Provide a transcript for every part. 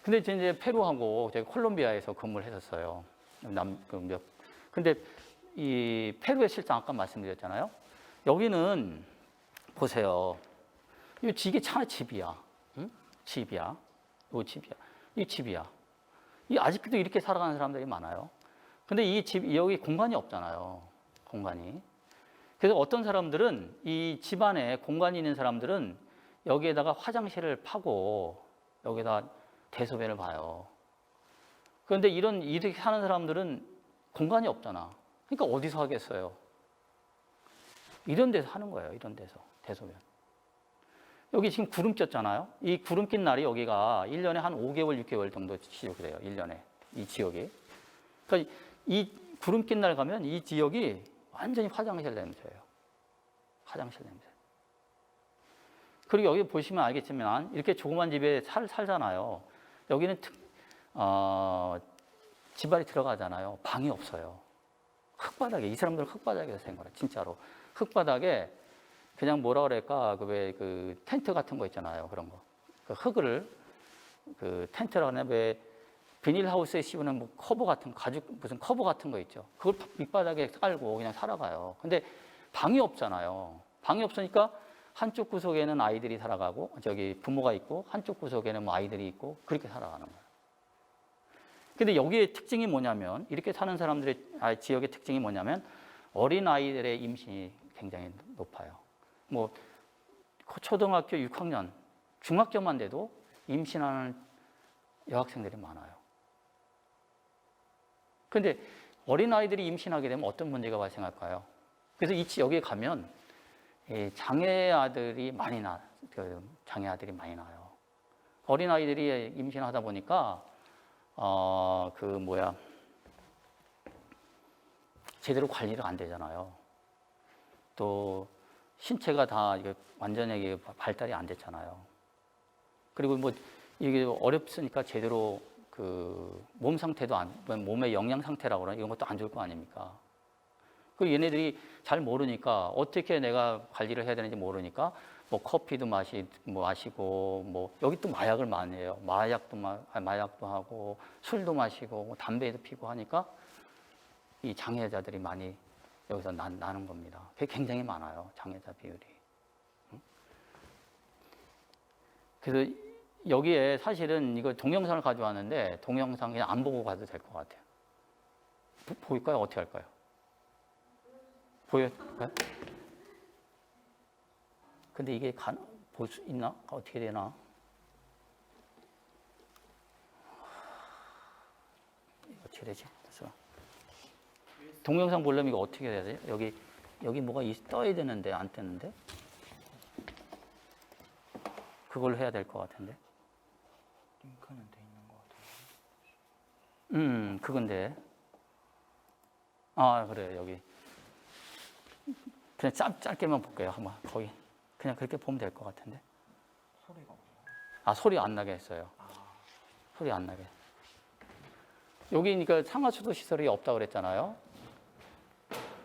근데 이제 페루하고 제가 콜롬비아에서 근무를 했었어요. 근데 이 페루의 실상 아까 말씀드렸잖아요. 여기는 보세요. 이게 차 집이야. 응? 집이야. 이 집이야. 이 집이야. 이 아직도 이렇게 살아가는 사람들이 많아요. 근데 이 집, 여기 공간이 없잖아요. 공간이. 그래서 어떤 사람들은 이 집안에 공간이 있는 사람들은 여기에다가 화장실을 파고 여기다 대소변을 봐요. 그런데 이렇게 사는 사람들은 공간이 없잖아. 그러니까 어디서 하겠어요? 이런 데서 하는 거예요. 이런 데서 대소변. 여기 지금 구름 꼈잖아요. 이 구름 낀 날이 여기가 1년에 한 5개월, 6개월 정도 지역이 돼요. 1년에. 이 지역이. 그러니까 이 구름 낀 날 가면 이 지역이 완전히 화장실 냄새예요. 화장실 냄새. 그리고 여기 보시면 알겠지만 이렇게 조그만 집에 살잖아요. 여기는 집안이 들어가잖아요. 방이 없어요. 흙바닥에, 이 사람들은 흙바닥에서 산 거라, 진짜로. 흙바닥에 그냥 뭐라 그럴까, 그 텐트 같은 거 있잖아요. 그런 거. 그 흙을, 텐트라고 하나, 왜 비닐하우스에 씌우는 뭐 커버 같은, 무슨 커버 같은 거 있죠. 그걸 밑바닥에 깔고 그냥 살아가요. 근데 방이 없잖아요. 방이 없으니까 한쪽 구석에는 아이들이 살아가고, 부모가 있고, 한쪽 구석에는 뭐 아이들이 있고, 그렇게 살아가는 거예요. 근데 여기에 특징이 뭐냐면, 이렇게 사는 사람들의 지역의 특징이 뭐냐면, 어린 아이들의 임신이 굉장히 높아요. 뭐, 초등학교 6학년, 중학교만 돼도 임신하는 여학생들이 많아요. 근데 어린 아이들이 임신하게 되면 어떤 문제가 발생할까요? 그래서 여기에 가면 장애 아들이 많이 나요. 어린 아이들이 임신하다 보니까 제대로 관리가 안 되잖아요. 또 신체가 다 완전히 발달이 안 됐잖아요. 그리고 뭐 이게 어렵으니까 제대로 몸 상태도 몸의 영양 상태라고 그러나 이런 것도 안 좋을 거 아닙니까? 그 얘네들이 잘 모르니까 어떻게 내가 관리를 해야 되는지 모르니까 뭐 커피도 마시고 뭐 여기 또 마약을 많이 해요. 마약도 하고 술도 마시고 뭐 담배도 피고 하니까 이 장애자들이 많이 여기서 나는 겁니다. 그게 굉장히 많아요. 장애자 비율이. 그래서 여기에 사실은 이거 동영상을 가져왔는데 동영상 그냥 안 보고 가도 될 것 같아요. 보일까요? 어떻게 할까요? 보여요? 근데 이게 볼 수 있나? 어떻게 되나? 어떻게 되지? 그래서 동영상 보려면 이거 어떻게 해야 되지? 여기 뭐가 떠야 되는데 안 뜨는데? 그걸 해야 될 것 같은데. 링크는 돼 있는 것 같아요. 그건데. 그래요. 여기. 그냥 짧게만 볼게요. 한번 거기. 그냥 그렇게 보면 될 것 같은데. 소리가 없나요? 소리 안 나게 했어요. 소리 안 나게. 여기 그러니까 상하수도 시설이 없다고 그랬잖아요.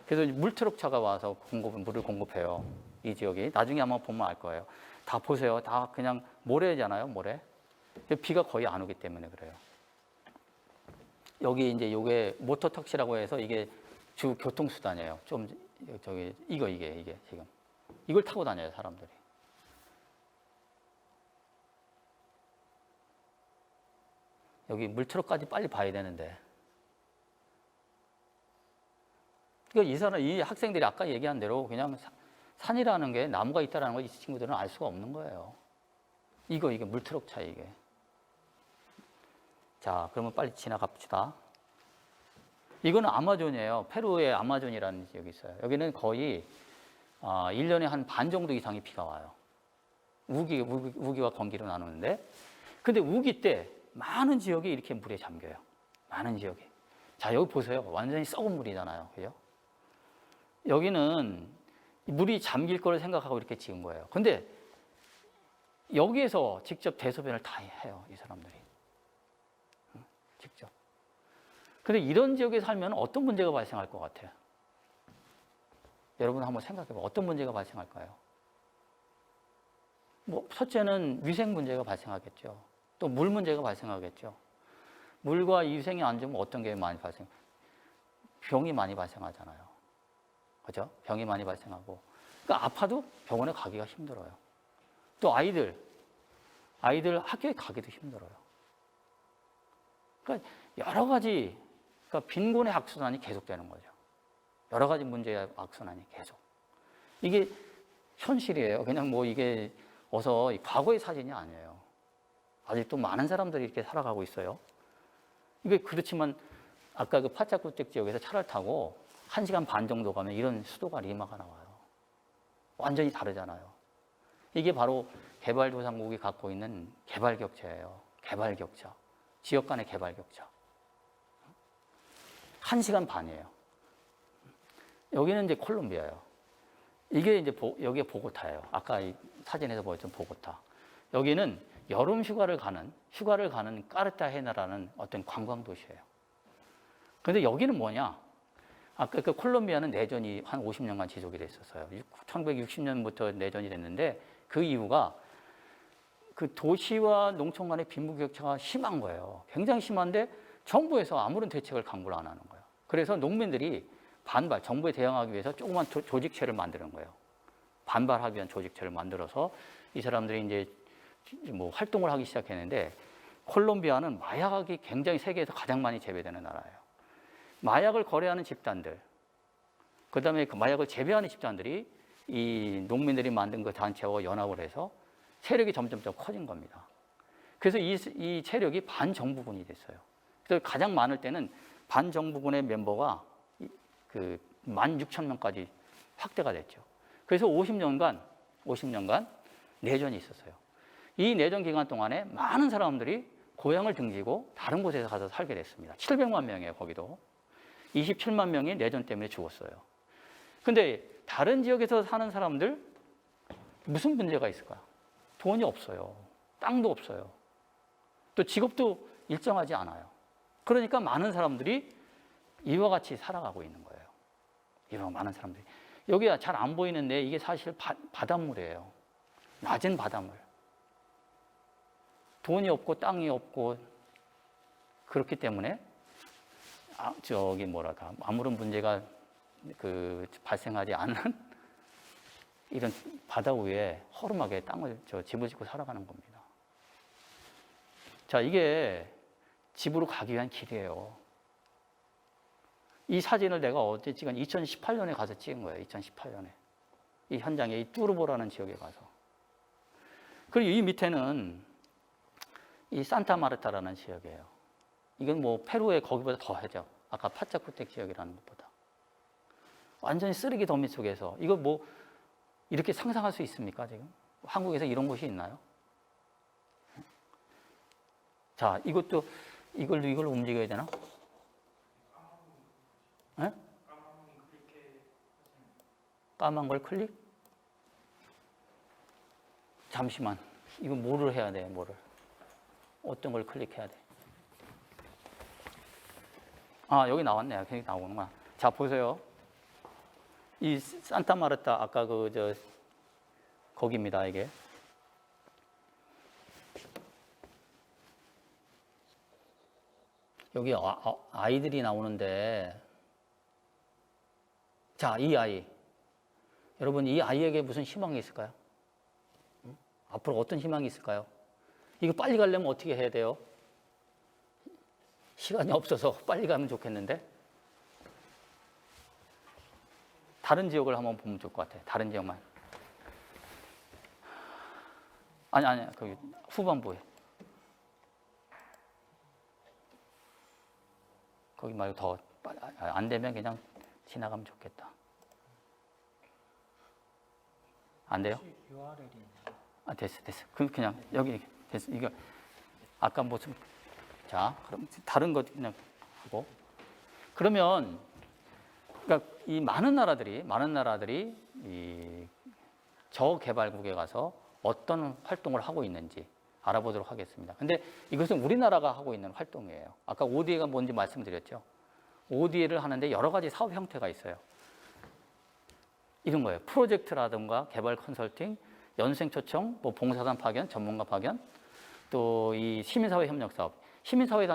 그래서 물트럭차가 와서 물을 공급해요. 이 지역이. 나중에 한번 보면 알 거예요. 다 보세요. 다 그냥 모래잖아요. 모래. 비가 거의 안 오기 때문에 그래요. 여기 이제 요게 모터택시라고 해서 이게 주 교통수단이에요. 이게 지금. 이걸 타고 다녀요, 사람들이. 여기 물트럭까지 빨리 봐야 되는데. 그러니까 이 학생들이 아까 얘기한 대로 그냥 산이라는 게 나무가 있다는 걸 이 친구들은 알 수가 없는 거예요. 이게 물트럭 차 이게. 자, 그러면 빨리 지나가 봅시다. 이거는 아마존이에요. 페루의 아마존이라는 지역이 있어요. 여기는 거의 1년에 한 반 정도 이상의 비가 와요. 우기와 건기로 나누는데, 근데 우기 때 많은 지역이 이렇게 물에 잠겨요. 많은 지역이. 자, 여기 보세요. 완전히 썩은 물이잖아요. 그죠? 여기는 물이 잠길 거를 생각하고 이렇게 지은 거예요. 근데 여기에서 직접 대소변을 다 해요. 이 사람들이. 직접. 근데 이런 지역에 살면 어떤 문제가 발생할 것 같아요? 여러분 한번 생각해봐요. 어떤 문제가 발생할까요? 첫째는 위생 문제가 발생하겠죠. 또 물 문제가 발생하겠죠. 물과 위생이 안 좋으면 어떤 게 많이 병이 많이 발생하잖아요. 그죠? 병이 많이 발생하고. 그러니까 아파도 병원에 가기가 힘들어요. 또 아이들 학교에 가기도 힘들어요. 그러니까 여러 가지, 그러니까 빈곤의 악순환이 계속되는 거죠. 여러 가지 문제의 악순환이 계속. 이게 현실이에요. 그냥 뭐 이게 어서 과거의 사진이 아니에요. 아직도 많은 사람들이 이렇게 살아가고 있어요. 이게 그렇지만 아까 그 파차쿠텍 지역에서 차를 타고 1시간 반 정도 가면 이런 수도가 리마가 나와요. 완전히 다르잖아요. 이게 바로 개발도상국이 갖고 있는 개발 격차예요. 개발 격차. 지역 간의 개발 격차. 1시간 반이에요. 여기는 이제 콜롬비아예요. 이게 이제 여기가 보고타예요. 아까 이 사진에서 보였던 보고타. 여기는 여름 휴가를 가는 까르타헤나라는 어떤 관광 도시예요. 그런데 여기는 뭐냐? 아까 그 콜롬비아는 내전이 한 50년간 지속이 됐었어요. 1960년부터 내전이 됐는데 그 이유가 그 도시와 농촌 간의 빈부격차가 심한 거예요. 굉장히 심한데 정부에서 아무런 대책을 강구를 안 하는 거예요. 그래서 농민들이 정부에 대응하기 위해서 조그만 조직체를 만드는 거예요. 반발하기 위한 조직체를 만들어서 이 사람들이 이제 뭐 활동을 하기 시작했는데 콜롬비아는 마약이 굉장히 세계에서 가장 많이 재배되는 나라예요. 마약을 거래하는 집단들, 그 다음에 그 마약을 재배하는 집단들이 이 농민들이 만든 그 단체와 연합을 해서 세력이 점점 커진 겁니다. 그래서 이 세력이 반정부군이 됐어요. 그래서 가장 많을 때는 반정부군의 멤버가 그 16,000명까지 확대가 됐죠. 그래서 50년간 내전이 있었어요. 이 내전 기간 동안에 많은 사람들이 고향을 등지고 다른 곳에서 가서 살게 됐습니다. 700만 명이에요, 거기도. 27만 명이 내전 때문에 죽었어요. 근데 다른 지역에서 사는 사람들 무슨 문제가 있을까요? 돈이 없어요. 땅도 없어요. 또 직업도 일정하지 않아요. 그러니까 많은 사람들이 이와 같이 살아가고 있는 거예요. 이와 많은 사람들이. 여기가 잘 안 보이는데 이게 사실 바닷물이에요. 낮은 바닷물. 돈이 없고 땅이 없고 그렇기 때문에 아무런 문제가 발생하지 않은 이런 바다 위에 허름하게 집을 짓고 살아가는 겁니다. 자, 이게 집으로 가기 위한 길이에요. 이 사진을 내가 어제 찍은 2018년에 가서 찍은 거예요. 2018년에. 이 현장에 이 뚜르보라는 지역에 가서. 그리고 이 밑에는 이 산타마르타라는 지역이에요. 이건 뭐 페루의 거기보다 더 해죠. 아까 파차쿠텍 지역이라는 것보다. 완전히 쓰레기 더미 속에서. 이거 뭐 이렇게 상상할 수 있습니까, 지금? 한국에서 이런 곳이 있나요? 자, 이것도 이걸 움직여야 되나? 네? 까만 걸 클릭? 잠시만. 이거 뭐를 해야 돼, 뭐를? 어떤 걸 클릭해야 돼? 여기 나왔네요. 여기 나오는구나. 자, 보세요. 이 산타마르타, 아까 거기입니다, 이게. 여기 아이들이 나오는데, 자, 이 아이. 여러분, 이 아이에게 무슨 희망이 있을까요? 앞으로 어떤 희망이 있을까요? 이거 빨리 가려면 어떻게 해야 돼요? 시간이 없어서 빨리 가면 좋겠는데? 다른 지역을 한번 보면 좋을 것 같아요. 다른 지역만. 아니, 거기 후반부에. 거기 말고 더, 안 되면 그냥 지나가면 좋겠다. 안 돼요? 됐어. 그냥 여기 됐어. 이거 아까 무슨 자, 그럼 다른 것 그냥 하고 그러면 그러니까 이 많은 나라들이 이 저개발국에 가서 어떤 활동을 하고 있는지 알아보도록 하겠습니다. 근데 이것은 우리나라가 하고 있는 활동이에요. 아까 ODA가 뭔지 말씀드렸죠. ODA를 하는데 여러 가지 사업 형태가 있어요. 이런 거예요. 프로젝트라든가 개발 컨설팅, 연생 초청, 뭐 봉사단 파견, 전문가 파견, 또 이 시민사회 협력 사업, 시민사회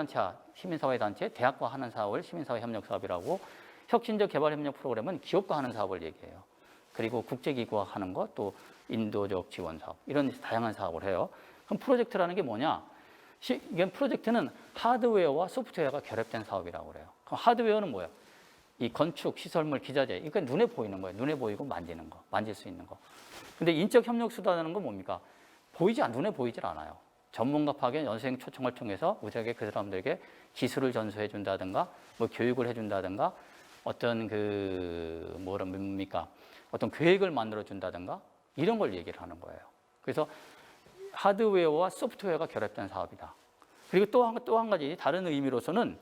단체, 대학과 하는 사업을 시민사회 협력 사업이라고, 혁신적 개발 협력 프로그램은 기업과 하는 사업을 얘기해요. 그리고 국제기구와 하는 것, 또 인도적 지원 사업, 이런 다양한 사업을 해요. 그럼 프로젝트라는 게 뭐냐? 이게 프로젝트는 하드웨어와 소프트웨어가 결합된 사업이라고 그래요. 그럼 하드웨어는 뭐예요? 이 건축, 시설물, 기자재, 이거 눈에 보이는 거예요. 눈에 보이고 만지는 거, 만질 수 있는 거. 근데 인적 협력 수단하는 건 뭡니까? 눈에 보이질 않아요. 전문가 파견, 연수생 초청을 통해서 우리에게 그 사람들에게 기술을 전수해 준다든가, 뭐 교육을 해준다든가, 어떤 뭡니까? 어떤 계획을 만들어 준다든가, 이런 걸 얘기를 하는 거예요. 그래서 하드웨어와 소프트웨어가 결합된 사업이다. 그리고 또 한 가지 다른 의미로서는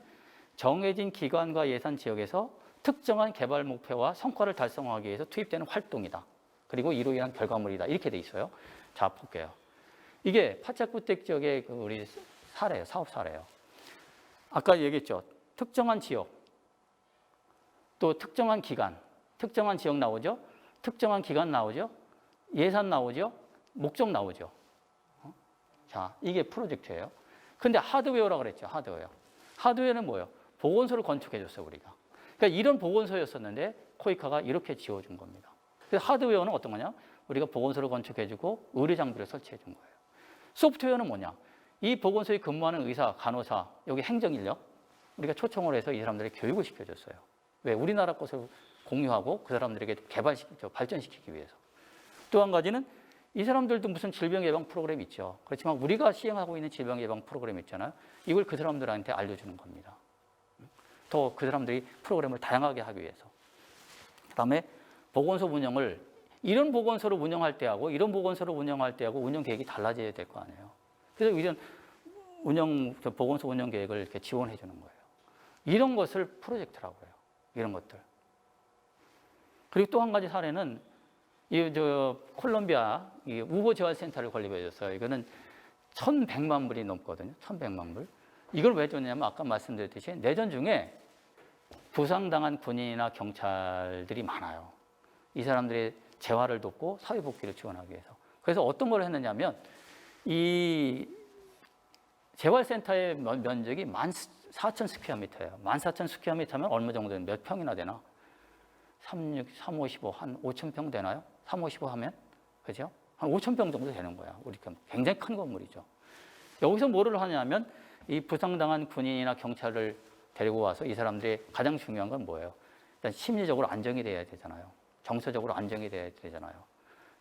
정해진 기관과 예산 지역에서 특정한 개발 목표와 성과를 달성하기 위해서 투입되는 활동이다. 그리고 이로 인한 결과물이다. 이렇게 돼 있어요. 자, 볼게요. 이게 파차쿠텍 지역의 우리 사례예요. 사업 사례예요. 아까 얘기했죠. 특정한 지역, 또 특정한 기간, 특정한 지역 나오죠. 특정한 기간 나오죠. 예산 나오죠. 목적 나오죠. 자, 이게 프로젝트예요. 근데 하드웨어라고 그랬죠. 하드웨어는 뭐예요? 보건소를 건축해 줬어요, 우리가. 그러니까 이런 보건소였었는데 코이카가 이렇게 지어준 겁니다. 그래서 하드웨어는 어떤 거냐? 우리가 보건소를 건축해 주고 의료 장비를 설치해 준 거예요. 소프트웨어는 뭐냐? 이 보건소에 근무하는 의사, 간호사, 여기 행정인력, 우리가 초청을 해서 이 사람들의 교육을 시켜줬어요. 왜? 우리나라 것을 공유하고 그 사람들에게 발전시키기 위해서. 또 한 가지는 이 사람들도 무슨 질병 예방 프로그램이 있죠. 그렇지만 우리가 시행하고 있는 질병 예방 프로그램 있잖아요. 이걸 그 사람들한테 알려주는 겁니다. 더 그 사람들이 프로그램을 다양하게 하기 위해서. 그다음에 보건소 운영을, 이런 보건소를 운영할 때하고 이런 보건소를 운영할 때하고 운영 계획이 달라져야 될 거 아니에요. 그래서 이런 보건소 운영 계획을 이렇게 지원해 주는 거예요. 이런 것을 프로젝트라고 해요. 이런 것들. 그리고 또 한 가지 사례는 콜롬비아 우호 재활센터를 건립해 줬어요. 이거는 1,100만 불이 넘거든요. 1,100만 불. 이걸 왜 줬냐면 아까 말씀드렸듯이 내전 중에 부상당한 군인이나 경찰들이 많아요. 이 사람들의 재활을 돕고 사회복귀를 지원하기 위해서. 그래서 어떤 걸 했느냐면 이 재활센터의 면적이 14,000스퀘어미터예요. 14,000스퀘어미터면 얼마 정도 되나? 몇 평이나 되나? 355, 한 5,000평 되나요? 355 하면? 그죠? 한 5,000평 정도 되는 거야. 우리 굉장히 큰 건물이죠. 여기서 뭐를 하냐면 이 부상당한 군인이나 경찰을 데리고 와서 이 사람들이 가장 중요한 건 뭐예요? 일단 심리적으로 안정이 돼야 되잖아요. 정서적으로 안정이 돼야 되잖아요.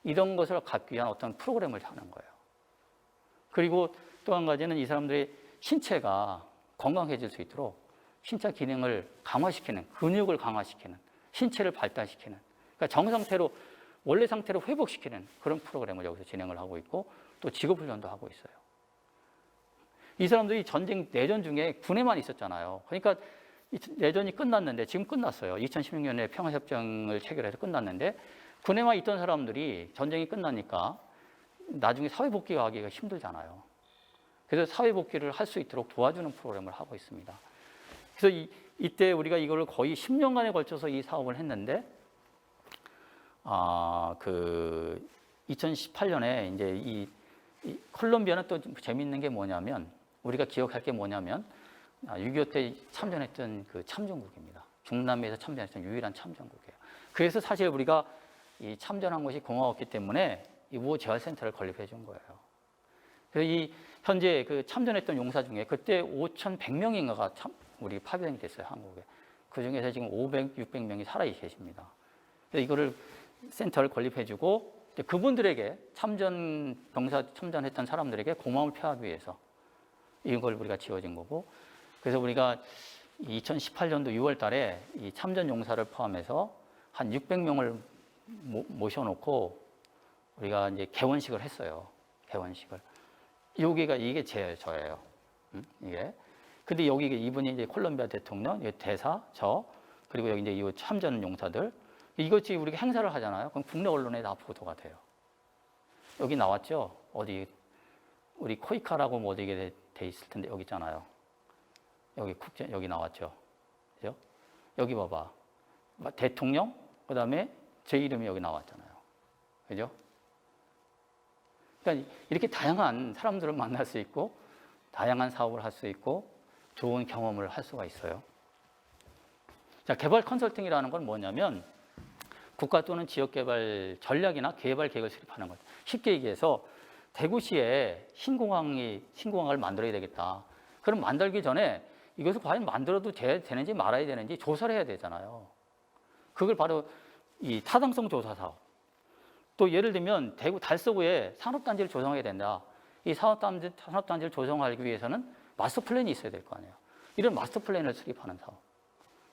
이런 것을 갖기 위한 어떤 프로그램을 하는 거예요. 그리고 또 한 가지는 이 사람들의 신체가 건강해질 수 있도록 신체 기능을 강화시키는, 근육을 강화시키는, 신체를 발달시키는, 그러니까 정상태로, 원래 상태로 회복시키는 그런 프로그램을 여기서 진행을 하고 있고, 또 직업훈련도 하고 있어요. 이 사람들이 내전 중에 군에만 있었잖아요. 그러니까 내전이 끝났는데, 지금 끝났어요. 2016년에 평화협정을 체결해서 끝났는데, 군에만 있던 사람들이 전쟁이 끝나니까 나중에 사회복귀가 하기가 힘들잖아요. 그래서 사회복귀를 할 수 있도록 도와주는 프로그램을 하고 있습니다. 그래서 이때 우리가 이걸 거의 10년간에 걸쳐서 이 사업을 했는데, 2018년에 이제 이 콜롬비아는 또 재밌는 게 뭐냐면, 우리가 기억할 게 뭐냐면, 6.25 때 참전했던 그 참전국입니다. 중남미에서 참전했던 유일한 참전국이에요. 그래서 사실 우리가 이 참전한 것이 고마웠기 때문에 이 우호 재활센터를 건립해 준 거예요. 그래서 현재 그 참전했던 용사 중에 그때 5,100명인가가 우리 파병이 됐어요, 한국에. 그 중에서 지금 500, 600명이 살아 계십니다. 그래서 이거를 센터를 건립해주고 그분들에게 참전했던 사람들에게 고마움을 표하기 위해서 이걸 우리가 지어진 거고, 그래서 우리가 2018년도 6월 달에 이 참전 용사를 포함해서 한 600명을 모셔놓고 우리가 이제 개원식을 했어요. 개원식을. 이게 저예요. 이게. 근데 여기 이분이 이제 콜롬비아 대통령, 대사, 그리고 여기 이제 이 참전 용사들. 이것이 우리가 행사를 하잖아요. 그럼 국내 언론에 다 보도가 돼요. 여기 나왔죠? 어디, 우리 코이카라고 뭐 어디게 돼 있을 텐데, 여기 있잖아요. 여기 나왔죠? 그죠? 여기 봐봐. 대통령, 그 다음에 제 이름이 여기 나왔잖아요. 그죠? 그러니까 이렇게 다양한 사람들을 만날 수 있고 다양한 사업을 할 수 있고 좋은 경험을 할 수가 있어요. 자, 개발 컨설팅이라는 건 뭐냐면 국가 또는 지역 개발 전략이나 개발 계획을 수립하는 거죠. 쉽게 얘기해서 대구시에 신공항을 만들어야 되겠다. 그럼 만들기 전에 이것을 과연 만들어도 되는지 말아야 되는지 조사를 해야 되잖아요. 그걸 바로 이 타당성 조사 사업. 또 예를 들면 대구 달서구에 산업단지를 조성해야 된다. 이 산업단지를 조성하기 위해서는 마스터 플랜이 있어야 될 거 아니에요. 이런 마스터 플랜을 수립하는 사업.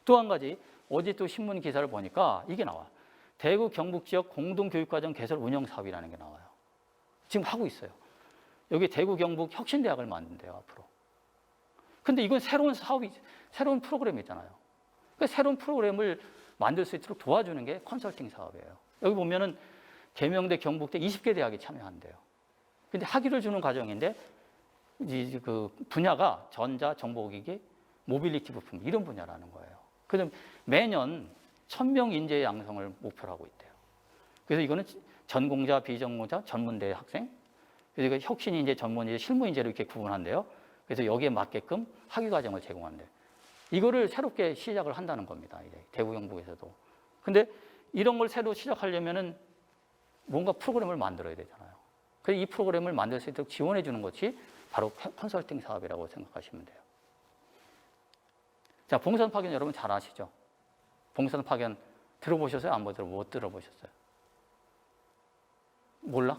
또 한 가지, 어제 또 신문 기사를 보니까 이게 나와요. 대구 경북 지역 공동교육과정 개설 운영 사업이라는 게 나와요. 지금 하고 있어요. 여기 대구 경북 혁신대학을 만든대요, 앞으로. 근데 이건 새로운 사업이, 새로운 프로그램이잖아요. 그 새로운 프로그램을 만들 수 있도록 도와주는 게 컨설팅 사업이에요. 여기 보면은 계명대, 경북대 20개 대학이 참여한대요. 근데 학위를 주는 과정인데 그 분야가 전자, 정보기기, 모빌리티 부품 이런 분야라는 거예요. 그래서 매년 1000명 인재 양성을 목표로 하고 있대요. 그래서 이거는 전공자, 비전공자, 전문대 학생, 그래서 혁신인재, 전문인재, 실무인재로 이렇게 구분한대요. 그래서 여기에 맞게끔 학위 과정을 제공한대요. 이거를 새롭게 시작을 한다는 겁니다. 이제 대구 경북에서도. 근데 이런 걸 새로 시작하려면은 뭔가 프로그램을 만들어야 되잖아요. 그래서 이 프로그램을 만들 수 있도록 지원해 주는 것이 바로 컨설팅 사업이라고 생각하시면 돼요. 자, 봉사단 파견 여러분 잘 아시죠? 봉사단 파견 들어보셨어요? 못 들어보셨어요? 몰라?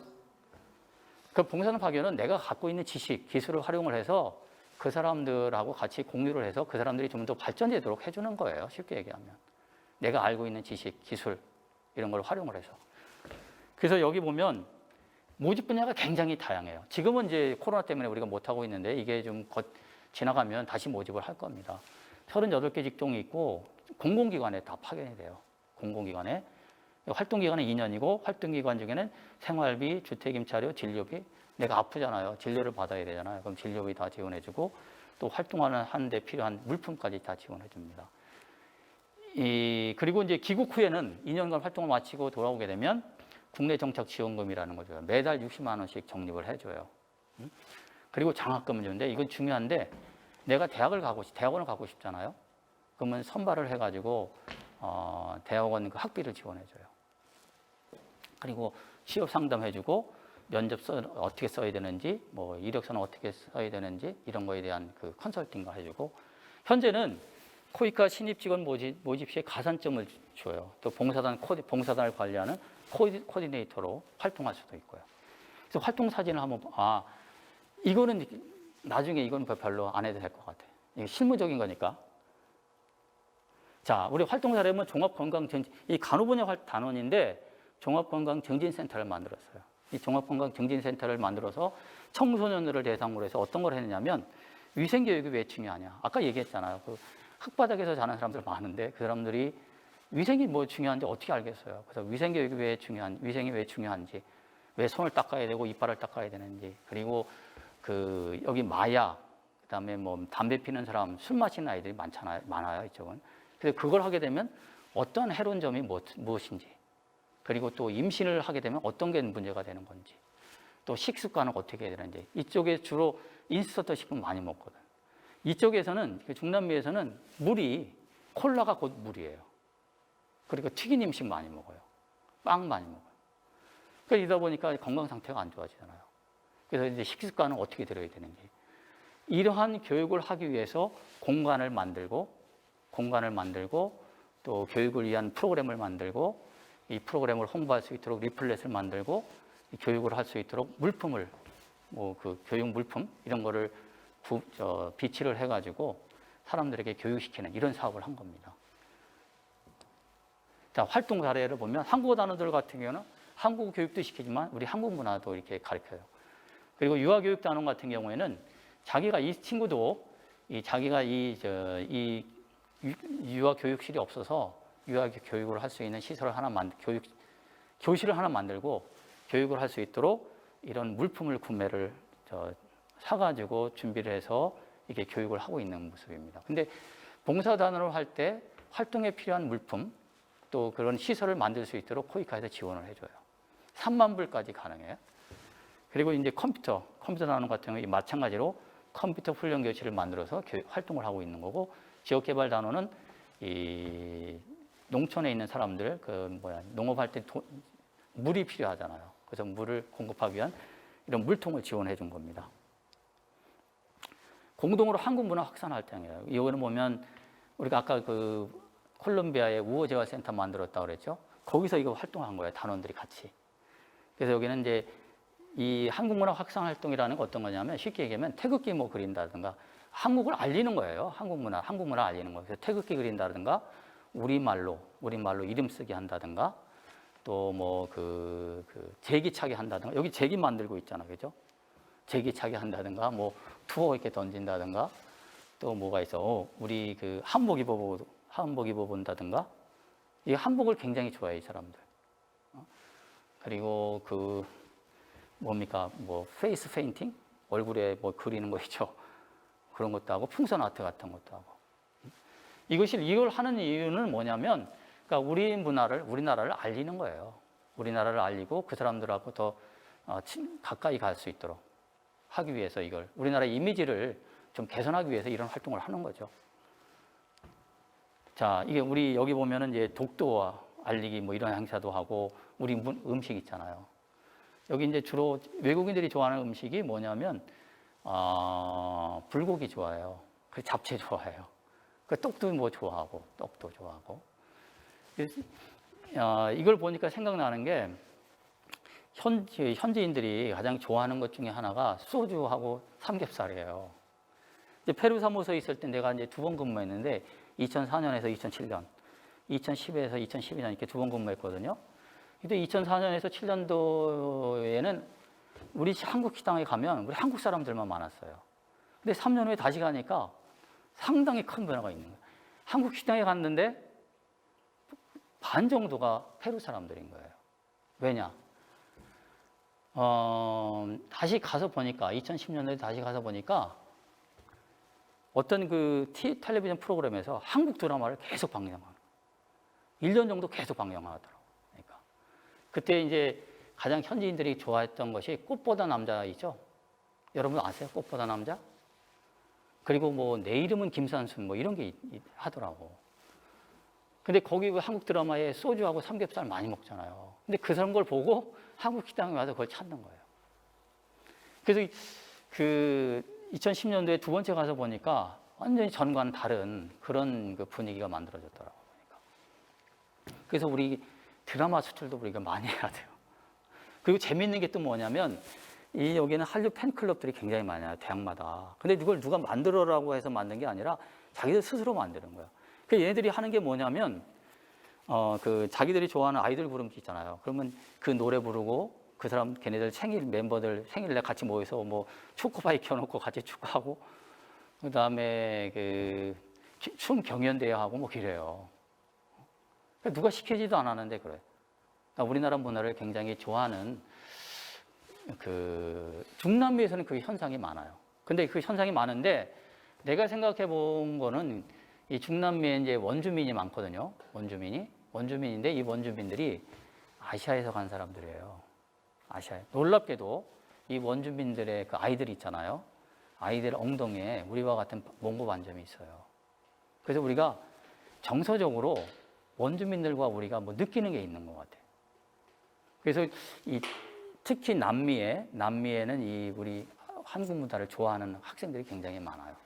그 봉사단 파견은 내가 갖고 있는 지식, 기술을 활용을 해서 그 사람들하고 같이 공유를 해서 그 사람들이 좀 더 발전되도록 해주는 거예요. 쉽게 얘기하면. 내가 알고 있는 지식, 기술 이런 걸 활용을 해서. 그래서 여기 보면 모집 분야가 굉장히 다양해요. 지금은 이제 코로나 때문에 우리가 못하고 있는데 이게 좀 지나가면 다시 모집을 할 겁니다. 38개 직종이 있고 공공기관에 다 파견이 돼요. 공공기관에. 활동기간은 2년이고 활동기간 중에는 생활비, 주택임차료, 진료비. 내가 아프잖아요. 진료를 받아야 되잖아요. 그럼 진료비 다 지원해주고 또 활동하는 데 필요한 물품까지 다 지원해줍니다. 그리고 이제 귀국 후에는 2년간 활동을 마치고 돌아오게 되면 국내 정착 지원금이라는 거죠. 매달 60만 원씩 적립을 해줘요. 그리고 장학금을 주는데 이건 중요한데 내가 대학원을 가고 싶잖아요. 그러면 선발을 해가지고 대학원 그 학비를 지원해줘요. 그리고 취업 상담해주고 면접 어떻게 써야 되는지, 뭐 이력서는 어떻게 써야 되는지 이런 거에 대한 그 컨설팅을 해주고 현재는 코이카 신입 직원 모집 시에 가산점을 줘요. 또 봉사단을 관리하는 코디네이터로 활동할 수도 있고요. 그래서 활동 사진을 한번 이거는 나중에 이건 별로 안 해도 될 것 같아요. 이게 실무적인 거니까. 자, 우리 활동 사례는 종합건강증진, 이 간호분야 단원인데 종합건강증진센터를 만들었어요. 이 종합건강증진센터를 만들어서 청소년들을 대상으로 해서 어떤 걸 했느냐면 위생교육이 왜 중요하냐. 아까 얘기했잖아요. 그 흙바닥에서 자는 사람들 많은데 그 사람들이 위생이 뭐 중요한지 어떻게 알겠어요. 그래서 위생교육이 위생이 왜 중요한지, 왜 손을 닦아야 되고 이빨을 닦아야 되는지, 그리고 여기 마약, 그다음에 뭐 담배 피는 사람, 술 마시는 아이들이 많아요, 이쪽은. 그래서 그걸 하게 되면 어떤 해로운 점이 무엇인지, 그리고 또 임신을 하게 되면 어떤 게 문제가 되는 건지, 또 식습관을 어떻게 해야 되는지. 이쪽에 주로 인스턴트 식품 많이 먹거든. 이쪽에서는, 중남미에서는 콜라가 곧 물이에요. 그리고 튀긴 음식 많이 먹어요. 빵 많이 먹어요. 그러니까 이러다 보니까 건강 상태가 안 좋아지잖아요. 그래서 이제 식습관은 어떻게 들어야 되는지. 이러한 교육을 하기 위해서 공간을 만들고 또 교육을 위한 프로그램을 만들고 이 프로그램을 홍보할 수 있도록 리플렛을 만들고 교육을 할 수 있도록 물품을 교육 물품 이런 거를 비치를 해가지고 사람들에게 교육시키는 이런 사업을 한 겁니다. 자, 활동 사례를 보면 한국어 단어들 같은 경우는 한국어 교육도 시키지만 우리 한국 문화도 이렇게 가르쳐요. 그리고 유아교육 단원 같은 경우에는 이 친구도 자기가 이 유아교육실이 없어서 유아교육을 할 수 있는 시설을 교실을 하나 만들고 교육을 할 수 있도록 이런 물품을 구매를 사가지고 준비를 해서 이게 교육을 하고 있는 모습입니다. 근데 봉사단으로 할 때 활동에 필요한 물품 또 그런 시설을 만들 수 있도록 코이카에서 지원을 해줘요. 3만 불까지 가능해요. 그리고 이제 컴퓨터 단원 같은 경우에 마찬가지로 컴퓨터 훈련 교실을 만들어서 활동을 하고 있는 거고, 지역개발 단원은 이 농촌에 있는 사람들 농업할 때 물이 필요하잖아요. 그래서 물을 공급하기 위한 이런 물통을 지원해 준 겁니다. 공동으로 한국 문화 확산 활동이에요. 이거는 보면 우리가 아까 그 콜롬비아의 우호재활센터 만들었다고 그랬죠. 거기서 이거 활동한 거예요. 단원들이 같이. 그래서 여기는 이제 이 한국 문화 확산 활동이라는 건 어떤 거냐면, 쉽게 얘기하면 태극기 뭐 그린다든가 한국을 알리는 거예요. 한국 문화 알리는 거예요. 그래서 태극기 그린다든가 우리말로 이름 쓰기 한다든가 또 뭐 제기차기 한다든가, 여기 제기 만들고 있잖아, 그죠? 제기차기 한다든가 뭐 투어 이렇게 던진다든가 또 뭐가 있어? 우리 그 한복 입어본다든가. 이 한복을 굉장히 좋아해, 이 사람들. 그리고 그 뭡니까? 뭐 페이스 페인팅? 얼굴에 뭐 그리는 거 있죠. 그런 것도 하고 풍선 아트 같은 것도 하고. 이걸 하는 이유는 뭐냐면, 그러니까 우리나라를 알리는 거예요. 우리나라를 알리고 그 사람들하고 더 가까이 갈 수 있도록 하기 위해서, 이걸 우리나라 이미지를 좀 개선하기 위해서 이런 활동을 하는 거죠. 자, 이게 우리 여기 보면은 이제 독도 알리기 뭐 이런 행사도 하고, 우리 음식 있잖아요. 여기 이제 주로 외국인들이 좋아하는 음식이 뭐냐면 불고기 좋아해요. 그 잡채 좋아해요. 그 떡도 뭐 좋아하고, 떡도 좋아하고. 그래서 이걸 보니까 생각나는 게, 현지인들이 가장 좋아하는 것 중에 하나가 소주하고 삼겹살이에요. 이제 페루 사무소에 있을 때 내가 이제 2번 근무했는데, 2004년에서 2007년, 2010에서 2012년 이렇게 2번 근무했거든요. 근데 2004년에서 7년도에는 우리 한국 식당에 가면 우리 한국 사람들만 많았어요. 근데 3년 후에 다시 가니까 상당히 큰 변화가 있는 거예요. 한국 식당에 갔는데 반 정도가 페루 사람들인 거예요. 왜냐? 다시 가서 보니까, 2010년도에 다시 가서 보니까 어떤 그 텔레비전 프로그램에서 한국 드라마를 계속 방영하는 거예요. 1년 정도 계속 방영하더라고요. 그러니까 그때 이제 가장 현지인들이 좋아했던 것이 꽃보다 남자 있죠? 여러분 아세요? 꽃보다 남자? 그리고 뭐 내 이름은 김산순 뭐 이런 게 하더라고. 근데 거기 한국 드라마에 소주하고 삼겹살 많이 먹잖아요. 근데 그런 걸 보고 한국 식당에 와서 그걸 찾는 거예요. 그래서 그 2010년도에 2번째 가서 보니까 완전히 전과는 다른 그런 그 분위기가 만들어졌더라고요. 그러니까. 그래서 우리 드라마 수출도 우리가 많이 해야 돼요. 그리고 재밌는 게 또 뭐냐면, 여기는 한류 팬클럽들이 굉장히 많아요, 대학마다. 근데 이걸 누가 만들어라고 해서 만든 게 아니라 자기들 스스로 만드는 거예요. 그 얘네들이 하는 게 뭐냐면, 그 자기들이 좋아하는 아이돌 그룹 있잖아요. 그러면 그 노래 부르고 그 사람 걔네들 멤버들 생일날 같이 모여서 뭐 초코바이 켜놓고 같이 축구하고, 그 다음에 그 춤 경연대회 하고 뭐 그래요. 누가 시키지도 않았는데 그래. 그러니까 우리나라 문화를 굉장히 좋아하는 그 중남미에서는 그 현상이 많아요. 근데 그 현상이 많은데, 내가 생각해 본 거는 이 중남미에 이제 원주민이 많거든요. 원주민인데 이 원주민들이 아시아에서 간 사람들이에요. 아시아에. 놀랍게도 이 원주민들의 그 아이들이 있잖아요. 아이들 엉덩이에 우리와 같은 몽고 반점이 있어요. 그래서 우리가 정서적으로 원주민들과 우리가 뭐 느끼는 게 있는 것 같아요. 그래서 특히 남미에는 이 우리 한국 문화를 좋아하는 학생들이 굉장히 많아요.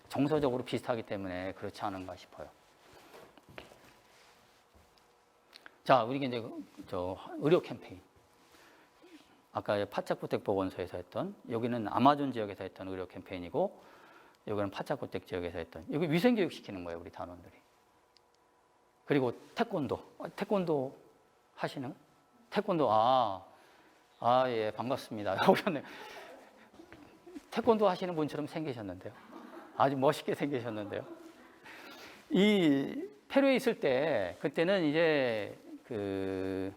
정서적으로 비슷하기 때문에 그렇지 않은가 싶어요. 자, 우리 이제 의료 캠페인. 아까 파차쿠텍 보건소에서 했던, 여기는 아마존 지역에서 했던 의료 캠페인이고, 여기는 파차쿠텍 지역에서 했던, 여기 위생교육 시키는 거예요, 우리 단원들이. 그리고 태권도 하시는? 태권도, 예, 반갑습니다. 오셨네요. 태권도 하시는 분처럼 생기셨는데요. 아주 멋있게 생기셨는데요. 이 페루에 있을 때, 그때는 이제 그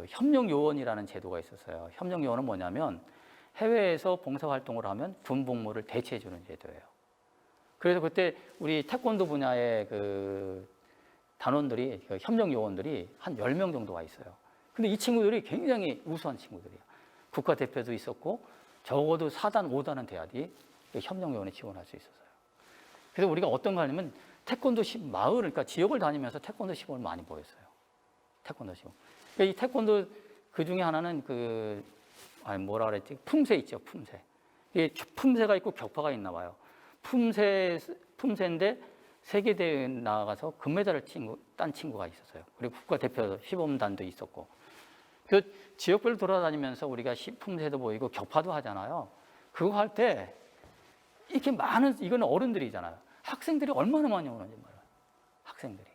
협력요원이라는 제도가 있었어요. 협력요원은 뭐냐면, 해외에서 봉사활동을 하면 군복무를 대체해주는 제도예요. 그래서 그때 우리 태권도 분야의 그 단원들이, 그 협력요원들이 한 10명 정도가 있어요. 근데 이 친구들이 굉장히 우수한 친구들이야. 국가대표도 있었고 적어도 4단, 5단은 돼야지 협력요원에 지원할 수 있었어요. 그래서 우리가 어떤 거 하냐면 태권도 마을, 그러니까 지역을 다니면서 태권도 시범을 많이 보였어요. 태권도 시범. 그러니까 이 태권도 그 중에 하나는 뭐라 그랬지? 품새 있죠, 품새. 이게 품새가 있고 격파가 있나 봐요. 품새인데 세계대회에 나가서 금메달을 딴 친구가 있었어요. 그리고 국가대표 시범단도 있었고. 그 지역별로 돌아다니면서 우리가 품새도 보이고 격파도 하잖아요. 그거 할 때 이렇게 이건 어른들이잖아요. 학생들이 얼마나 많이 오는지 몰라요. 학생들이.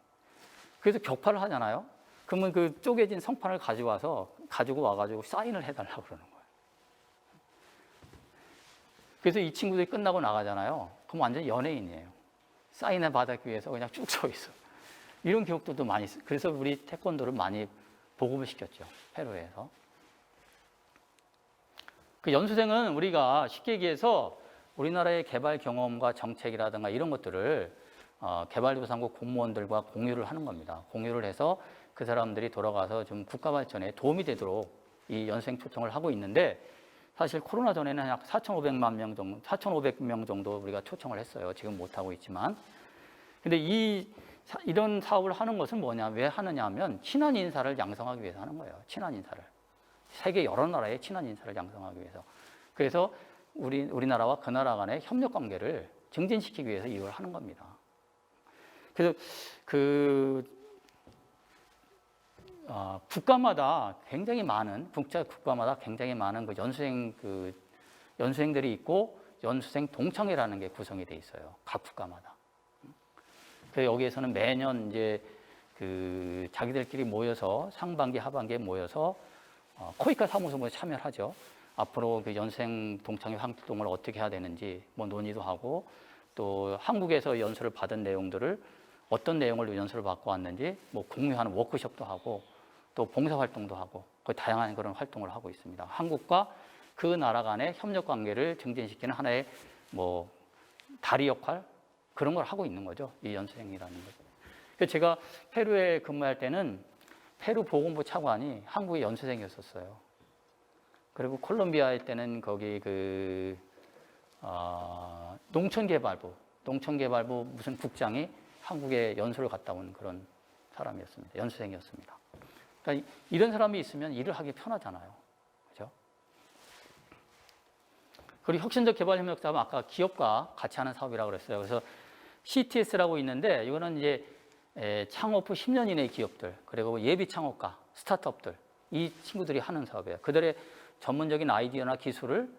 그래서 격파를 하잖아요. 그러면 그 쪼개진 성판을 가지고 와가지고 사인을 해달라고 그러는 거예요. 그래서 이 친구들이 끝나고 나가잖아요. 그럼 완전 연예인이에요. 사인을 받기 위해서 그냥 쭉 서 있어. 이런 기억들도 많이 있어요. 그래서 우리 태권도를 많이 보급을 시켰죠. 페루에서. 그 연수생은 우리가 쉽게 얘기해서 우리나라의 개발 경험과 정책이라든가 이런 것들을 개발도상국 공무원들과 공유를 하는 겁니다. 공유를 해서 그 사람들이 돌아가서 좀 국가 발전에 도움이 되도록 이 연수생 초청을 하고 있는데 사실 코로나 전에는 약 4,500명 정도 우리가 초청을 했어요. 지금 못하고 있지만. 근데 이런 사업을 하는 것은 뭐냐, 왜 하느냐 하면 친한 인사를 양성하기 위해서 하는 거예요. 친한 인사를. 세계 여러 나라의 친한 인사를 양성하기 위해서. 그래서 우리나라와 그 나라 간의 협력 관계를 증진시키기 위해서 이걸 하는 겁니다. 그래서 국가마다 굉장히 많은 국가마다 굉장히 많은 연수생들이 있고 연수생 동창회라는 게 구성이 돼 있어요. 각 국가마다. 그래서 여기에서는 매년 이제 자기들끼리 모여서 상반기 하반기에 모여서 코이카 사무소에 참여를 하죠. 앞으로 그 연수생 동창회 활동을 어떻게 해야 되는지 논의도 하고 또 한국에서 연수를 받은 내용들을 어떤 내용을 연수를 받고 왔는지 공유하는 워크숍도 하고 또 봉사활동도 하고 다양한 그런 활동을 하고 있습니다. 한국과 그 나라 간의 협력 관계를 증진시키는 하나의 다리 역할 그런 걸 하고 있는 거죠. 이 연수생이라는 거. 그래서 제가 페루에 근무할 때는 페루 보건부 차관이 한국의 연수생이었었어요. 그리고 콜롬비아에 때는 거기 농촌개발부 무슨 국장이 한국에 연수를 갔다 온 그런 사람이었습니다. 연수생이었습니다. 그러니까 이런 사람이 있으면 일을 하기 편하잖아요. 그죠? 그리고 혁신적 개발 협력 사업은 아까 기업과 같이 하는 사업이라고 그랬어요. 그래서 CTS라고 있는데 이거는 이제 창업 후 10년 이내 기업들 그리고 예비 창업가, 스타트업들 이 친구들이 하는 사업이에요. 그들의 전문적인 아이디어나 기술을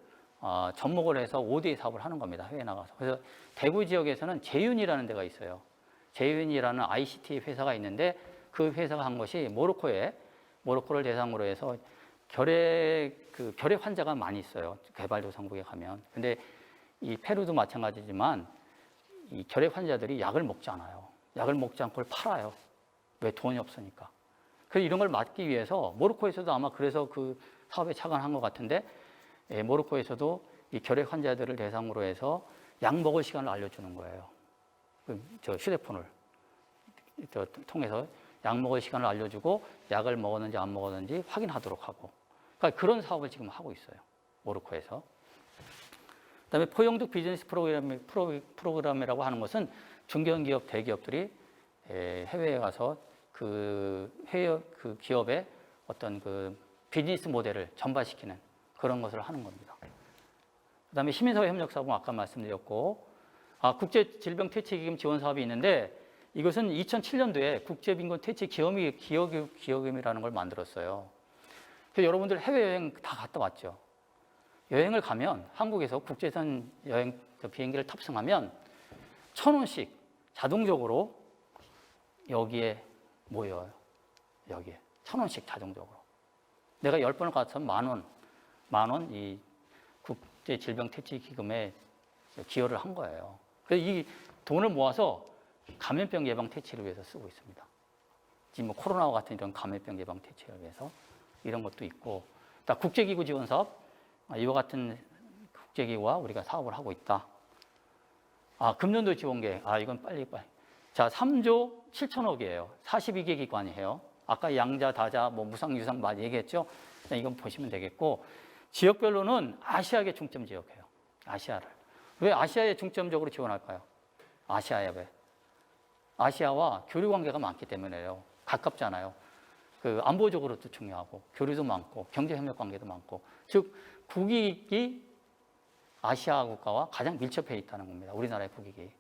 접목을 해서 5대 사업을 하는 겁니다. 해외에 나가서. 그래서 대구 지역에서는 재윤이라는 데가 있어요. 재윤이라는 ICT 회사가 있는데 그 회사가 한 것이 모로코를 대상으로 해서 결핵 환자가 많이 있어요. 개발도상국에 가면. 근데 이 페루도 마찬가지지만 이 결핵 환자들이 약을 먹지 않아요. 약을 먹지 않고 팔아요. 왜? 돈이 없으니까. 그래서 이런 걸 막기 위해서 모로코에서도 아마 그래서 그 사업에 착안한 것 같은데 모로코에서도 이 결핵 환자들을 대상으로 해서 약 먹을 시간을 알려주는 거예요. 저 휴대폰을 통해서 약 먹을 시간을 알려주고 약을 먹었는지 안 먹었는지 확인하도록 하고 그러니까 그런 사업을 지금 하고 있어요. 모로코에서. 그다음에 포용적 비즈니스 프로그램이라고 하는 것은 중견기업, 대기업들이 해외에 가서 그 기업의 어떤 비즈니스 모델을 전파시키는 그런 것을 하는 겁니다. 그다음에 시민사회 협력 사업은 아까 말씀드렸고, 국제질병퇴치기금 지원 사업이 있는데 이것은 2007년도에 국제빈곤 퇴치 기여금이라는 걸 만들었어요. 그래서 여러분들 해외여행 다 갔다 왔죠. 여행을 가면 한국에서 국제선 여행 비행기를 탑승하면 1,000원씩 자동적으로 여기에 모여요. 여기에 1,000원씩 자동적으로. 내가 10번을 갔으면 만 원 이 국제질병퇴치기금에 기여를 한 거예요. 그래서 이 돈을 모아서 감염병 예방 퇴치를 위해서 쓰고 있습니다. 지금 코로나와 같은 이런 감염병 예방 퇴치를 위해서 이런 것도 있고, 국제기구 지원 사업 이와 같은 국제기구와 우리가 사업을 하고 있다. 금년도 지원 계획 이건 빨리. 자, 3조 7천억이에요. 42개 기관이 해요. 아까 양자, 다자, 뭐 무상, 유상 많이 얘기했죠. 이건 보시면 되겠고, 지역별로는 아시아계 중점 지역이에요. 아시아를. 왜 아시아에 중점적으로 지원할까요? 아시아에 왜? 아시아와 교류 관계가 많기 때문에요. 가깝잖아요. 그 안보적으로도 중요하고, 교류도 많고, 경제협력 관계도 많고, 즉 국익이 아시아 국가와 가장 밀접해 있다는 겁니다. 우리나라의 국익이.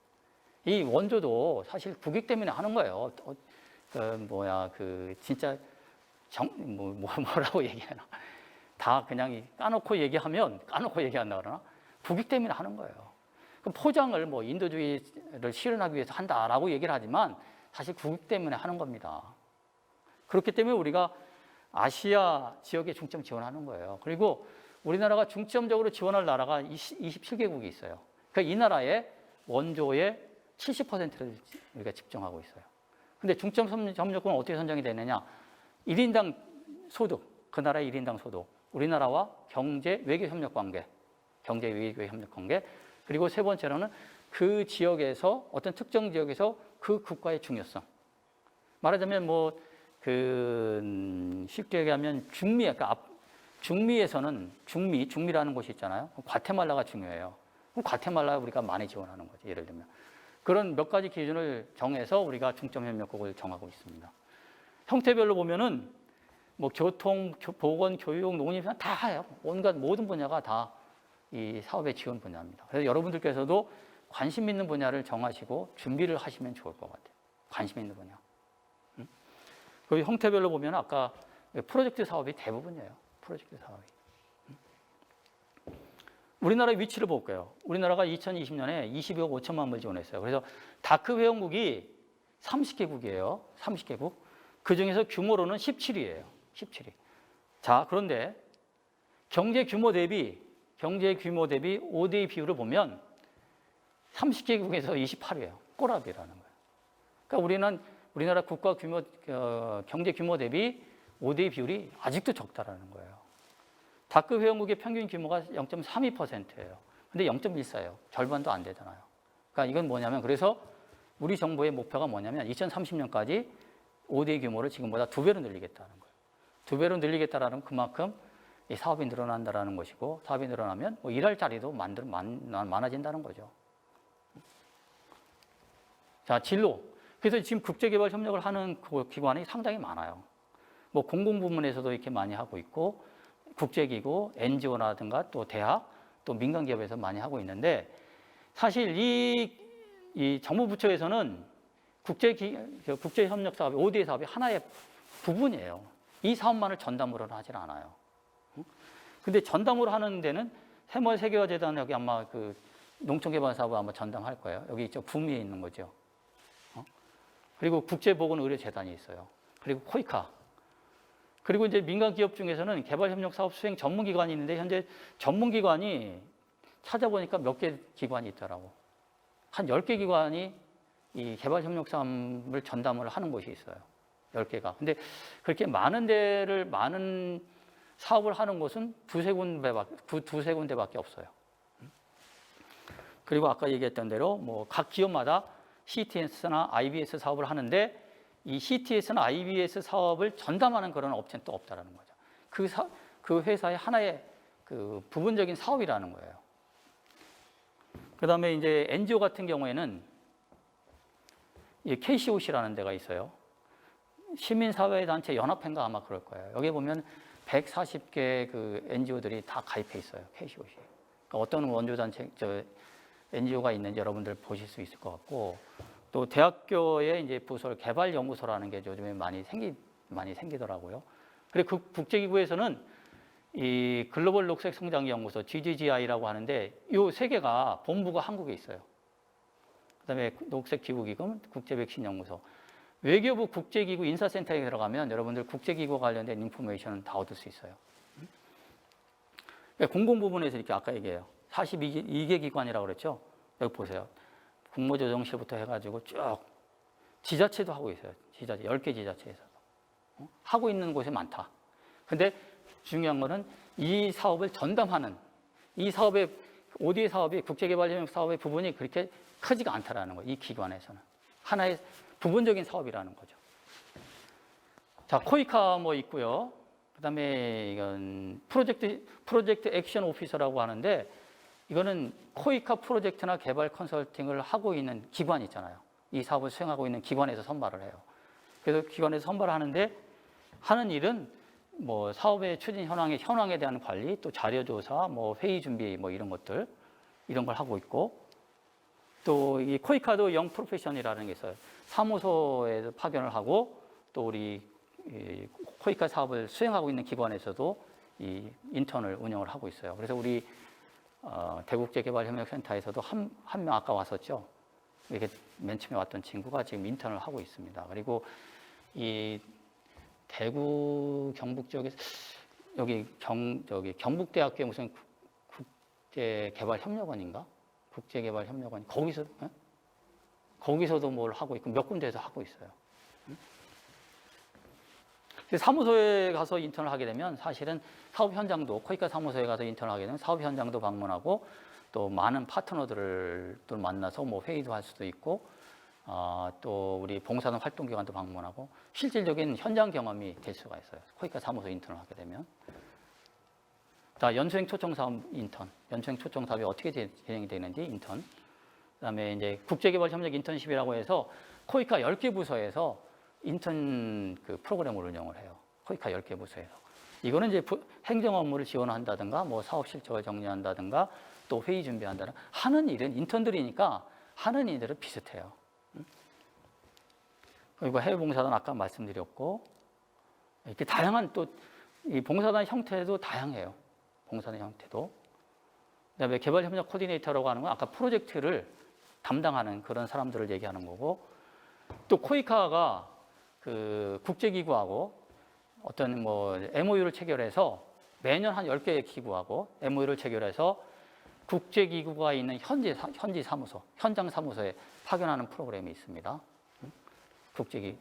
이 원조도 사실 국익 때문에 하는 거예요. 진짜 뭐라고 얘기하나. 다 그냥 까놓고 얘기하면 까놓고 얘기한다 그러나 국익 때문에 하는 거예요. 그럼 포장을 뭐 인도주의를 실현하기 위해서 한다라고 얘기를 하지만 사실 국익 때문에 하는 겁니다. 그렇기 때문에 우리가 아시아 지역에 중점 지원하는 거예요. 그리고 우리나라가 중점적으로 지원할 나라가 27개국이 있어요. 그러니까 이 나라의 원조의 70%를 우리가 집중하고 있어요. 근데 중점 협력국은 어떻게 선정이 되느냐? 1인당 소득, 그 나라의 1인당 소득, 우리나라와 경제 외교 협력 관계, 경제 외교 협력 관계, 그리고 세 번째로는 그 지역에서 어떤 특정 지역에서 그 국가의 중요성. 말하자면 쉽게 얘기하면 중미에서는 중미라는 곳이 있잖아요. 과테말라가 중요해요. 그럼 과테말라 우리가 많이 지원하는 거죠. 예를 들면 그런 몇 가지 기준을 정해서 우리가 중점 협력국을 정하고 있습니다. 형태별로 보면은 뭐 교통, 보건, 교육, 농림 다 해요. 온갖 모든 분야가 다 이 사업의 지원 분야입니다. 그래서 여러분들께서도 관심 있는 분야를 정하시고 준비를 하시면 좋을 것 같아요. 관심 있는 분야. 그 형태별로 보면 아까 프로젝트 사업이 대부분이에요. 프로젝트 사업이. 우리나라의 위치를 볼게요. 우리나라가 2020년에 22억 5천만 불 지원했어요. 그래서 다크 회원국이 30개국이에요. 30개국. 그 중에서 규모로는 17위예요. 17위. 자, 그런데 경제 규모 대비 5대2 비율을 보면 30개국에서 28위예요. 꼬라비라는 거예요. 그러니까 우리나라 국가 규모, 경제 규모 대비 5대2 비율이 아직도 적다라는 거예요. 다크 회원국의 평균 규모가 0.32%예요. 근데 0.14예요. 절반도 안 되잖아요. 그러니까 이건 뭐냐면 그래서 우리 정부의 목표가 뭐냐면 2030년까지 5대2 규모를 지금보다 2배로 늘리겠다는 거예요. 2배로 늘리겠다라는 그만큼 이 사업이 늘어난다라는 것이고 사업이 늘어나면 뭐 일할 자리도 많아진다는 거죠. 자, 진로. 그래서 지금 국제개발 협력을 하는 기관이 상당히 많아요. 뭐 공공부문에서도 이렇게 많이 하고 있고 국제기구, NGO라든가 또 대학, 또 민간기업에서 많이 하고 있는데 사실 이 정부 부처에서는 국제협력 사업이 5대 사업이 하나의 부분이에요. 이 사업만을 전담으로는 하질 않아요. 근데 전담으로 하는 데는 세계화재단 여기 아마 그 농촌개발 사업을 아마 전담할 거예요. 여기 있죠. 북미에 있는 거죠. 그리고 국제보건의료재단이 있어요. 그리고 코이카. 그리고 이제 민간 기업 중에서는 개발협력 사업 수행 전문기관이 있는데 현재 전문기관이 찾아보니까 몇 개 기관이 있더라고. 한 10개 기관이 이 개발협력 사업을 전담을 하는 곳이 있어요. 10개가. 근데 그렇게 많은 사업을 하는 곳은 두세 군데밖에 없어요. 그리고 아까 얘기했던 대로 뭐 각 기업마다 CTS나 IBS 사업을 하는데 이 CTS나 IBS 사업을 전담하는 그런 업체는 또 없다라는 거죠. 그 회사의 하나의 그 부분적인 사업이라는 거예요. 그다음에 이제 NGO 같은 경우에는 이 KCOC라는 데가 있어요. 시민사회단체 연합회인가 아마 그럴 거예요. 여기 보면 140개 그 NGO들이 다 가입해 있어요. KCOC. 그러니까 어떤 원조단체, NGO가 있는지 여러분들 보실 수 있을 것 같고, 또 대학교에 이제 부설 개발연구소라는 게 요즘에 많이 생기더라고요. 그리고 그 국제기구에서는 이 글로벌 녹색 성장 연구소 GGGI라고 하는데 이 세 개가 본부가 한국에 있어요. 그다음에 녹색 기후기금, 국제 백신 연구소, 외교부 국제기구 인사센터에 들어가면 여러분들 국제기구 관련된 인포메이션은 다 얻을 수 있어요. 공공 부분에서 이렇게 아까 얘기해요. 42개 기관이라고 그랬죠. 여기 보세요. 국무조정실부터 해가지고 쭉 지자체도 하고 있어요. 지자체 10개 지자체에서 하고 있는 곳이 많다. 근데 중요한 거는 이 사업을 전담하는 이 사업의 ODA 사업이 국제개발협력 사업의 부분이 그렇게 크지가 않다라는 거예요. 이 기관에서는 하나의 부분적인 사업이라는 거죠. 자, 코이카 뭐 있고요. 그다음에 이건 프로젝트 액션 오피서라고 하는데 이거는 코이카 프로젝트나 개발 컨설팅을 하고 있는 기관 있잖아요. 이 사업을 수행하고 있는 기관에서 선발을 해요. 그래서 기관에서 선발을 하는데 하는 일은 뭐 사업의 추진 현황에 대한 관리, 또 자료 조사, 뭐 회의 준비 뭐 이런 것들 이런 걸 하고 있고 또 이 코이카도 영 프로페셔널이라는 게 있어요. 사무소에서 파견을 하고 또 우리 이 코이카 사업을 수행하고 있는 기관에서도 이 인턴을 운영을 하고 있어요. 그래서 우리 대국제개발협력센터에서도 한 명 아까 왔었죠. 이렇게 맨 처음에 왔던 친구가 지금 인턴을 하고 있습니다. 그리고 이 대구 경북 쪽에 저기 경북대학교에 무슨 국제개발협력원인가? 국제개발협력원 거기서도 뭘 하고 있고 몇 군데에서 하고 있어요. 사무소에 가서 인턴을 하게 되면 사실은 사업 현장도 코이카 사무소에 가서 인턴을 하게 되면 사업 현장도 방문하고 또 많은 파트너들을 또 만나서 뭐 회의도 할 수도 있고 또 우리 봉사단 활동기관도 방문하고 실질적인 현장 경험이 될 수가 있어요. 코이카 사무소 인턴을 하게 되면. 자, 연수행 초청 사업 인턴. 연수행 초청 사업이 어떻게 진행이 되는지 인턴. 그다음에 이제 국제개발 협력 인턴십이라고 해서 코이카 10개 부서에서 인턴 그 프로그램을 운영을 해요. 코이카 10개 부서에서. 이거는 이제 행정 업무를 지원한다든가 뭐 사업 실적을 정리한다든가 또 회의 준비한다든가 하는 일은 인턴들이니까 하는 일들은 비슷해요. 그리고 해외 봉사단 아까 말씀드렸고 이렇게 다양한 또 이 봉사단 형태도 다양해요. 봉사단 형태도. 그다음에 개발협력 코디네이터라고 하는 건 아까 프로젝트를 담당하는 그런 사람들을 얘기하는 거고 또 코이카가 그 국제기구하고 어떤 뭐 MOU를 체결해서 매년 한 10개의 기구하고 MOU를 체결해서 국제기구가 있는 현지 사무소, 현장 사무소에 파견하는 프로그램이 있습니다.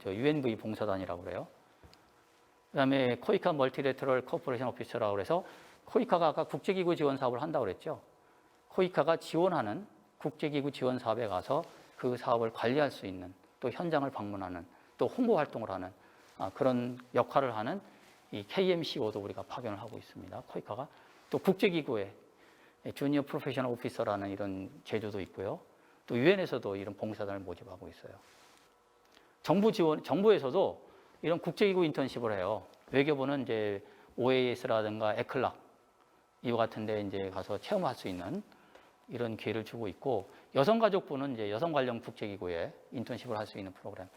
UNV 봉사단이라고 그래요. 그다음에 코이카 멀티레터럴 코퍼레이션 오피서라고 그래서 코이카가 아까 국제기구 지원 사업을 한다고 그랬죠. 코이카가 지원하는 국제기구 지원 사업에 가서 그 사업을 관리할 수 있는 또 현장을 방문하는 또 홍보 활동을 하는 그런 역할을 하는 이 KMCO도 우리가 파견을 하고 있습니다. 코이카가 또 국제기구에 주니어 프로페셔널 오피서라는 이런 제도도 있고요. 또 유엔에서도 이런 봉사단을 모집하고 있어요. 정부에서도 이런 국제기구 인턴십을 해요. 외교부는 이제 OAS라든가 에클락 이와 같은데 이제 가서 체험할 수 있는 이런 기회를 주고 있고 여성가족부는 이제 여성 관련 국제기구에 인턴십을 할 수 있는 프로그램.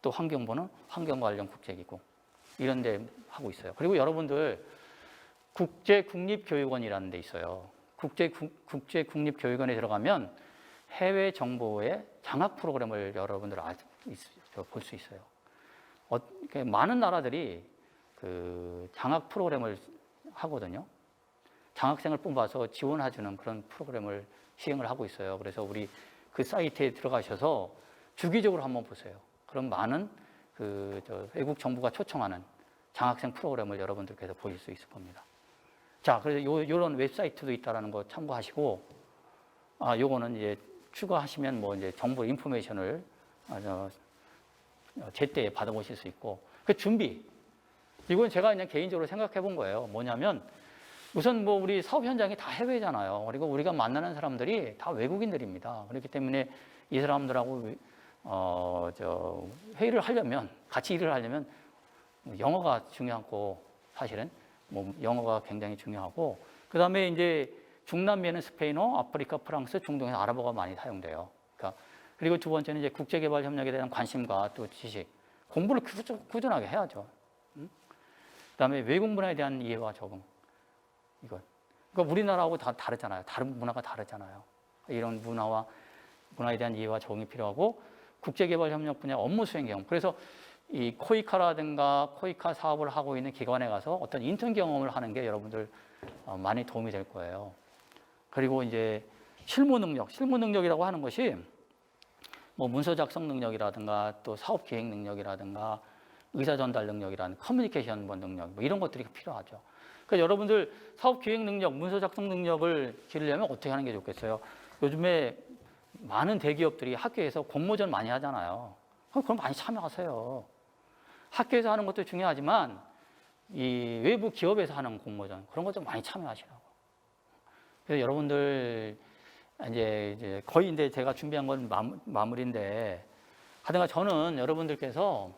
또 환경부는 환경 관련 국제기구 이런 데 하고 있어요. 그리고 여러분들 국제국립교육원이라는 데 있어요. 국제국립교육원에 들어가면 해외 정보의 장학 프로그램을 여러분들 볼 수 있어요. 많은 나라들이 그 장학 프로그램을 하거든요. 장학생을 뽑아서 지원해주는 그런 프로그램을 시행을 하고 있어요. 그래서 우리 그 사이트에 들어가셔서 주기적으로 한번 보세요. 그럼 많은 외국 정부가 초청하는 장학생 프로그램을 여러분들께서 보실 수 있을 겁니다. 자, 그래서 이런 웹사이트도 있다라는 거 참고하시고, 요거는 이제 추가하시면 뭐 이제 정보 인포메이션을 제때 받아보실 수 있고, 그 준비. 이건 제가 그냥 개인적으로 생각해 본 거예요. 뭐냐면, 우선 뭐 우리 사업 현장이 다 해외잖아요. 그리고 우리가 만나는 사람들이 다 외국인들입니다. 그렇기 때문에 이 사람들하고 회의를 하려면, 같이 일을 하려면 영어가 중요하고, 사실은 뭐 영어가 굉장히 중요하고, 그 다음에 이제 중남미에는 스페인어, 아프리카, 프랑스, 중동에서 아랍어가 많이 사용돼요. 그러니까 그리고 두 번째는 이제 국제개발 협력에 대한 관심과 또 지식, 공부를 꾸준하게 해야죠. 그 다음에 외국 문화에 대한 이해와 적응. 그러니까 우리나라하고 다 다르잖아요. 다른 문화가 다르잖아요. 이런 문화에 대한 이해와 적응이 필요하고 국제개발 협력 분야 업무 수행 경험. 그래서 이 코이카라든가 코이카 사업을 하고 있는 기관에 가서 어떤 인턴 경험을 하는 게 여러분들 많이 도움이 될 거예요. 그리고 이제 실무 능력이라고 하는 것이 뭐 문서 작성 능력이라든가 또 사업 기획 능력이라든가 의사 전달 능력이라든가 커뮤니케이션 능력 뭐 이런 것들이 필요하죠. 그러니까 여러분들 사업 기획 능력, 문서 작성 능력을 기르려면 어떻게 하는 게 좋겠어요? 요즘에 많은 대기업들이 학교에서 공모전 많이 하잖아요. 그럼 많이 참여하세요. 학교에서 하는 것도 중요하지만 이 외부 기업에서 하는 공모전 그런 것도 많이 참여하시라고. 그래서 여러분들 이제 거의 이제 제가 준비한 건 마무리인데 하여간 저는 여러분들께서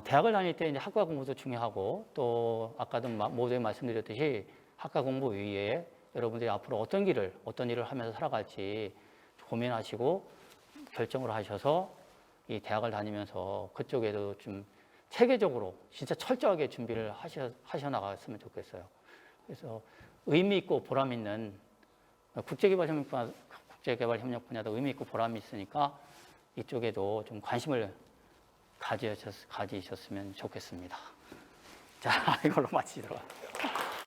대학을 다닐 때 이제 학과 공부도 중요하고 또 아까도 모두에 말씀드렸듯이 학과 공부 위에 여러분들이 앞으로 어떤 일을 하면서 살아갈지 고민하시고 결정을 하셔서 이 대학을 다니면서 그쪽에도 좀 체계적으로 진짜 철저하게 준비를 하셔 나갔으면 좋겠어요. 그래서 의미 있고 보람 있는 국제개발협력 분야도 의미 있고 보람이 있으니까 이쪽에도 좀 관심을 가지셨으면 좋겠습니다. 자, 이걸로 마치도록 할게요.